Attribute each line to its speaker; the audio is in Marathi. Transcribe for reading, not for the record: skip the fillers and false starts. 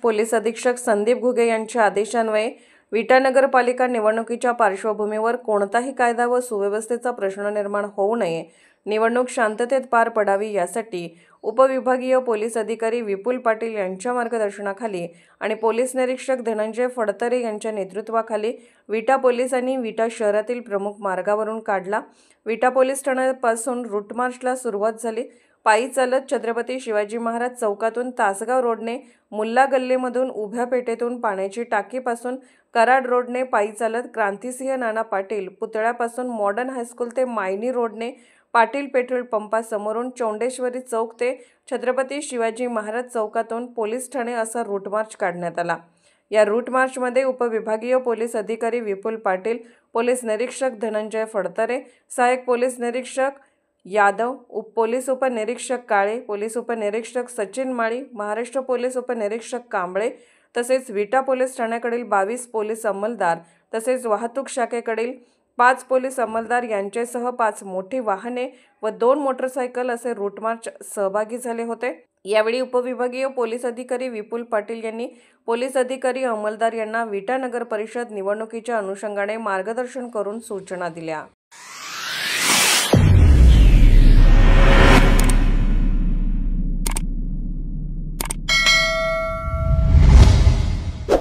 Speaker 1: पोलीस अधीक्षक संदीप घुगे यांच्या आदेशान्वये विटा नगरपालिका निवडणुकीच्या पार्श्वभूमीवर कोणताही कायदा व सुव्यवस्थेचा प्रश्न निर्माण होऊ नये, निवडणूक शांततेत पार पडावी यासाठी उपविभागीय पोलीस अधिकारी विपुल पाटील यांच्या मार्गदर्शनाखाली आणि पोलीस निरीक्षक धनंजय फडतरे यांच्या नेतृत्वाखाली विटा पोलिसांनी विटा शहरातील प्रमुख मार्गावरून काढला। विटा पोलीस ठाण्यापासून रूट मार्चला सुरुवात झाली। पायी चालत छत्रपती शिवाजी महाराज चौकातून तासगाव रोडने, मुल्ला गल्लीमधून, उभ्या पेठेतून, पाण्याची टाकीपासून कराड रोडने पायी चालत क्रांतिसिंह नाना पाटील पुतळ्यापासून मॉडर्न हायस्कूल ते मायनी रोडने, पाटील पेट्रोल पंपासमोरून चौंडेश्वरी चौक ते छत्रपती शिवाजी महाराज चौकातून पोलीस ठाणे असा रूट मार्च काढण्यात आला। या रूट मार्चमध्ये उपविभागीय पोलीस अधिकारी विपुल पाटील, पोलीस निरीक्षक धनंजय फडतरे, सहाय्यक पोलीस निरीक्षक यादव, पोलीस उपनिरीक्षक काळे, पोलीस उपनिरीक्षक सचिन माळी, महाराष्ट्र पोलीस उपनिरीक्षक कांबळे तसेच विटा पोलीस ठाण्याकडील 22 पोलीस अंमलदार तसेच वाहतूक शाखेकडील 5 पोलीस अंमलदार यांच्यासह 5 मोठी वाहने व 2 मोटरसायकल असे रूट मार्च सहभागी झाले होते। यावेळी उपविभागीय पोलीस अधिकारी विपुल पाटील यांनी पोलीस अधिकारी अंमलदार यांना विटा नगर परिषद निवडणुकीच्या अनुषंगाने मार्गदर्शन करून सूचना दिल्या।